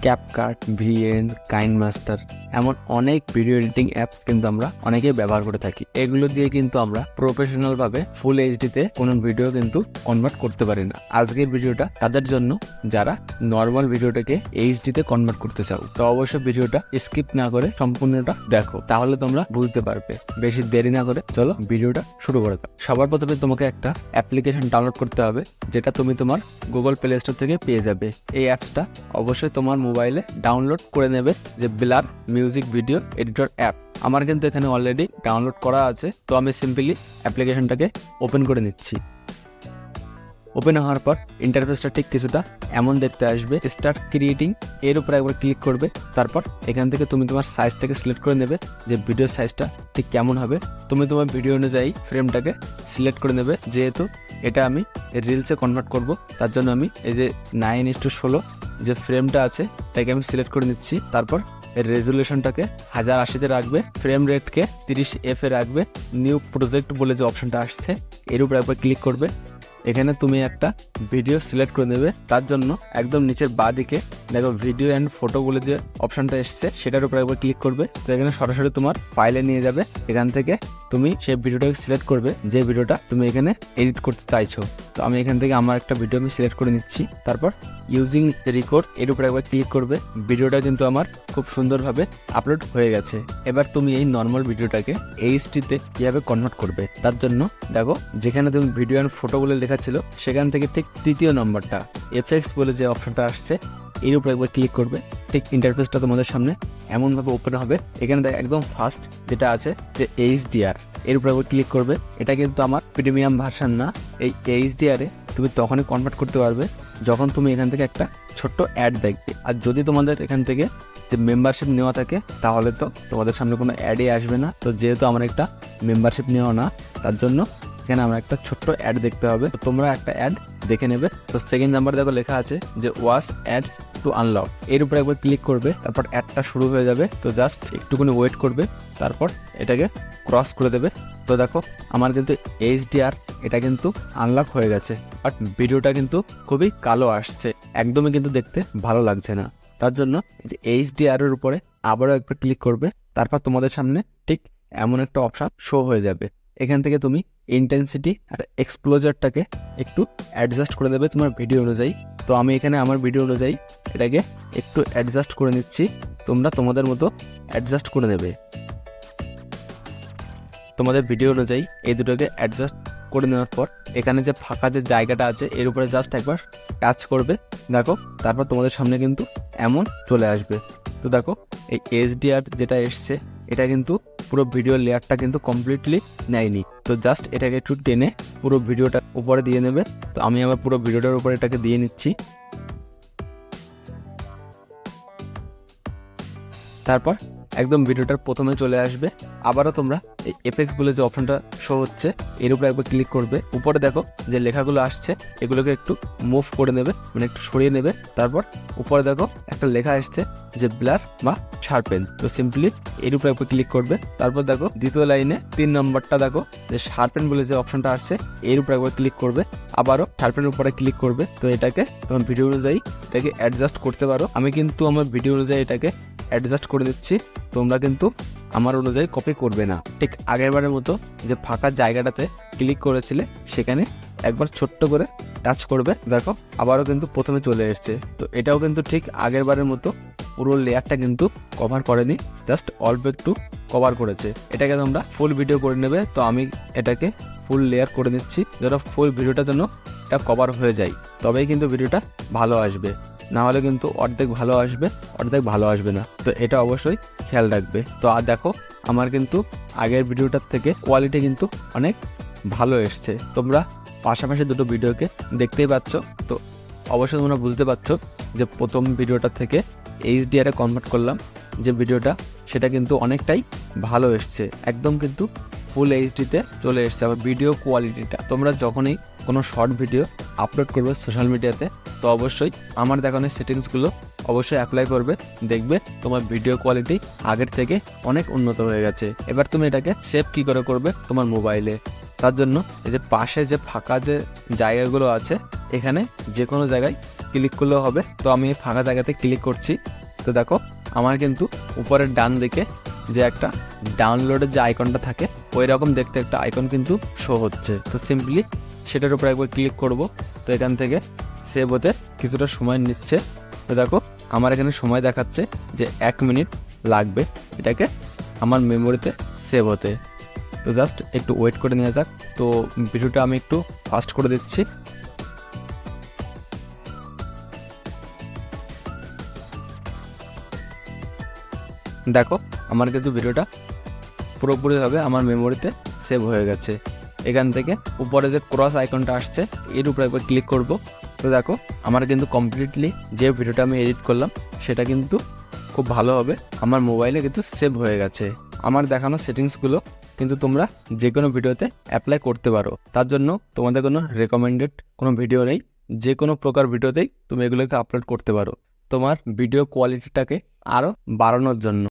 CapCut, VN, KineMaster এমন অনেক video editing apps কিন্তু আমরা অনেকেই ব্যবহার করে থাকি। এগুলো দিয়ে কিন্তু আমরা প্রফেশনাল ভাবে ফুল এইচডিতে কোনো ভিডিও কিন্তু কনভার্ট করতে পারি না। আজকের ভিডিওটা তাদের জন্য যারা নর্মাল ভিডিওটাকে এইচডিতে কনভার্ট করতে চাও। তো অবশ্যই ভিডিওটা স্কিপ না করে সম্পূর্ণটা দেখো, তাহলে তোমরা বুঝতে পারবে। বেশি দেরি না করে চলো ভিডিওটা শুরু করে দাও। সবার প্রথমে তোমাকে একটা অ্যাপ্লিকেশন ডাউনলোড করতে হবে, যেটা তুমি তোমার গুগল প্লে স্টোর থেকে পেয়ে যাবে। এই অ্যাপসটা অবশ্যই তোমার মোবাইলে ডাউনলোড করে নেবে, যে blur music video editor app. আমার কিন্তু এখানে অলরেডি ডাউনলোড করা আছে, তো আমি সিম্পলি অ্যাপ্লিকেশনটাকে ওপেন করে নিচ্ছি। ওপেন হওয়ার পর ইন্টারফেসটা ঠিক কিছুটা এমন দেখতে আসবে। স্টার্ট ক্রিয়েটিং এর উপরে একবার ক্লিক করবে। তারপর এখান থেকে তুমি তোমার সাইজটাকে সিলেক্ট করে নেবে, যে ভিডিও সাইজটা ঠিক কেমন হবে। তুমি তোমার ভিডিও অনুযায়ী ফ্রেমটাকে সিলেক্ট করে নেবে। যেহেতু এটা আমি রিলসে কনভার্ট করব, তার জন্য আমি এই যে 9:16 যে ফ্রেমটা আছে এটাকে আমি সিলেক্ট করে নিচ্ছি। তারপর রেজুলেশনটাকে 1080-তে রাখবে, ফ্রেম রেটকে 30 এ রাখবে। নিউ প্রজেক্ট বলে যে অপশনটা আসছে এর উপর একবার ক্লিক করবে। এখানে তুমি একটা ভিডিও সিলেক্ট করে নেবে। তার জন্য একদম নিচের বাঁ দিকে দেখো ভিডিও অ্যান্ড ফটো বলে যে অপশনটা এসছে, সেটার উপর একবার ক্লিক করবে। তো এখানে সরাসরি তোমার ফাইলে নিয়ে যাবে। এখান থেকে তুমি সেই ভিডিওটাকে সিলেক্ট করবে, যে ভিডিওটা তুমি এখানে এডিট করতে চাইছো। তো আমি এখান থেকে আমার একটা ভিডিও আমি সিলেক্ট করে নিচ্ছি। তারপর ইউজিং রেকর্ড এর উপর একবার ক্লিক করবে। ভিডিওটা কিন্তু আমার খুব সুন্দরভাবে আপলোড হয়ে গেছে। এবার তুমি এই নর্মাল ভিডিওটাকে এইচডিতে কিভাবে কনভার্ট করবে, তার জন্য দেখো যেখানে তুমি ভিডিও অ্যান্ড ফটো বলে লেখা ছিল, সেখান থেকে ঠিক তৃতীয় নম্বরটা এফএক্স বলে যে অপশনটা আসছে এর উপর একবার ক্লিক করবে। ঠিক ইন্টারফেসটা তোমাদের সামনে এমনভাবে ওপেন হবে। এখানে একদম ফার্স্ট যেটা আছে যে এইচডিআর এর উপর একবার ক্লিক করবে। এটা কিন্তু আমার প্রিমিয়াম ভার্সন না। এই এইচডিআরে তুমি তখনই কনভার্ট করতে পারবে যখন তুমি এখান থেকে একটা ছোট্ট অ্যাড দেখবে। আর যদি তোমাদের এখান থেকে যে মেম্বারশিপ নেওয়া থাকে, তাহলে তো তোমাদের সামনে কোনো অ্যাডই আসবে না। তো যেহেতু আমার একটা মেম্বারশিপ নেওয়া না, তার জন্য এখানে আমার একটা ছোট্ট অ্যাড দেখতে হবে। তো তোমরা একটা অ্যাড দেখে নেবে। তো সেকেন্ড নাম্বার দেখো লেখা আছে যে ওয়াচ অ্যাডস টু আনলক, এর উপরে একবার ক্লিক করবে। তারপর অ্যাডটা শুরু হয়ে যাবে। তো জাস্ট একটুখানি ওয়েট করবে, তারপর এটাকে ক্রস করে দেবে। তো দেখো আমার কিন্তু এইচডিআর এটা কিন্তু আনলক হয়ে গেছে, বাট ভিডিওটা কিন্তু খুবই কালো আসছে, একদমই কিন্তু দেখতে ভালো লাগছে না। তার জন্য যে এইচডিআর এর উপরে আবারও একবার ক্লিক করবে। তারপর তোমাদের সামনে ঠিক এমন একটা অপশন শো হয়ে যাবে। এখান থেকে তুমি ইন্টেন্সিটি আর এক্সপ্লোজারটাকে একটু অ্যাডজাস্ট করে দেবে তোমার ভিডিও অনুযায়ী। তো আমি এখানে আমার ভিডিও অনুযায়ী এটাকে একটু অ্যাডজাস্ট করে নিচ্ছি। তোমরা তোমাদের মতো অ্যাডজাস্ট করে নেবে। তোমাদের ভিডিও অনুযায়ী এই দুটোকে অ্যাডজাস্ট করে নেওয়ার পর এখানে যে ফাঁকা যে জায়গাটা আছে এর উপরে জাস্ট একবার টাচ করবে। দেখো তারপর তোমাদের সামনে কিন্তু এমন চলে আসবে। তো দেখো এই এইচডিআর যেটা এসছে এটা কিন্তু পুরো ভিডিও লেয়ারটা কিন্তু কমপ্লিটলি নেয়নি। তো জাস্ট এটাকে একটু টেনে পুরো ভিডিওটা উপরে দিয়ে নেবে। তো আমি আবার পুরো ভিডিওটার উপরে এটাকে দিয়ে নিচ্ছি। তারপর একদম ভিডিওটার প্রথমে চলে আসবে। আবারও তোমরা এই এফেক্টস বলে যে অপশনটা শো হচ্ছে এর উপরে একবার ক্লিক করবে। উপরে দেখো যে লেখাগুলো আসছে এগুলোকে একটু মুভ করে নেবে, মানে একটু সরিয়ে নেবে। তারপর উপরে দেখো একটা লেখা আসছে যে ব্লার বা শার্পেন। তো সিম্পলি এর উপরে একবার ক্লিক করবে। তারপর দেখো দ্বিতীয় লাইনে 3 নম্বরটা দেখো যে শার্পেন বলে যে অপশনটা আসছে এর উপরে একবার ক্লিক করবে। আবারও শার্পেন উপরে ক্লিক করবে। তো এটাকে তোমার ভিডিও অনুযায়ী এটাকে অ্যাডজাস্ট করতে পারো। আমি কিন্তু আমার ভিডিও অনুযায়ী এটাকে অ্যাডজাস্ট করে দিচ্ছি, তোমরা কিন্তু আমার অনুযায়ী কপি করবে না। ঠিক আগেরবারের মতো যে ফাঁকা জায়গাটাতে ক্লিক করেছিলে সেখানে একবার ছোট্ট করে টাচ করবে। দেখো আবারও কিন্তু প্রথমে চলে এসছে। তো এটাও কিন্তু ঠিক আগেরবারের মতো পুরো লেয়ারটা কিন্তু কভার করেনি, জাস্ট অল্প একটু কভার করেছে। এটাকে তোমরা ফুল ভিডিও করে নেবে। তো আমি এটাকে ফুল লেয়ার করে নিচ্ছি, যেন ফুল ভিডিওটা যেন এটা কভার হয়ে যায়, তবেই কিন্তু ভিডিওটা ভালো আসবে। না হলে কিন্তু অর্ধেক ভালো আসবে, অর্ধেক ভালো আসবে না। তো এটা অবশ্যই খেয়াল রাখবে। তো আর দেখো আমার কিন্তু আগের ভিডিওটার থেকে কোয়ালিটি কিন্তু অনেক ভালো এসছে। তোমরা পাশাপাশি দুটো ভিডিওকে দেখতেই পাচ্ছ। তো অবশ্যই তোমরা বুঝতে পারছো যে প্রথম ভিডিওটা থেকে এইচডিআরে কনভার্ট করলাম যে ভিডিওটা, সেটা কিন্তু অনেকটাই ভালো এসছে, একদম কিন্তু ফুল এইচডিতে চলে এসছে। আবার ভিডিও কোয়ালিটিটা তোমরা যখনই কোনো শর্ট ভিডিও আপলোড করবে সোশ্যাল মিডিয়াতে, তো অবশ্যই আমার দেখানো সেটিংসগুলো অবশ্যই অ্যাপ্লাই করবে। দেখবে তোমার ভিডিও কোয়ালিটি আগের থেকে অনেক উন্নত হয়ে গেছে। এবার তুমি এটাকে সেভ কী করে করবে তোমার মোবাইলে, তার জন্য এই যে পাশে যে ফাঁকা যে জায়গাগুলো আছে এখানে যে কোনো জায়গায় ক্লিক করলেও হবে। তো আমি এই ফাঁকা জায়গাতে ক্লিক করছি। তো দেখো আমার কিন্তু উপরের ডান দিকে যে একটা ডাউনলোডের যে আইকনটা থাকে ওই রকম দেখতে একটা আইকন কিন্তু শো হচ্ছে। তো সিম্পলি সেটার উপর একবার ক্লিক করব। তো এখান থেকে সেভ হতে কিছুটা সময় নিচ্ছে। তো দেখো আমার এখানে সময় দেখাচ্ছে যে 1 মিনিট লাগবে এটাকে আমার মেমোরিতে সেভ হতে। তো জাস্ট একটু ওয়েট করে নেওয়া যাক। তো ভিডিওটা আমি একটু ফাস্ট করে দিচ্ছি। দেখো আমার কিন্তু ভিডিওটা পুরোপুরিভাবে আমার মেমোরিতে সেভ হয়ে গেছে। এখান থেকে উপরে যে ক্রস আইকনটা আসছে এর উপরে একবার ক্লিক করব। তো দেখো আমার কিন্তু কমপ্লিটলি যে ভিডিওটা আমি এডিট করলাম সেটা কিন্তু খুব ভালোভাবে আমার মোবাইলে কিন্তু সেভ হয়ে গেছে। আমার দেখানো সেটিংসগুলো কিন্তু তোমরা যে কোনো ভিডিওতে অ্যাপ্লাই করতে পারো। তার জন্য তোমাদের কোনো রেকমেন্ডেড কোনো ভিডিও নেই, যে কোনো প্রকার ভিডিওতেই তুমি এগুলোকে আপলোড করতে পারো তোমার ভিডিও কোয়ালিটিটাকে আরও বাড়ানোর জন্য।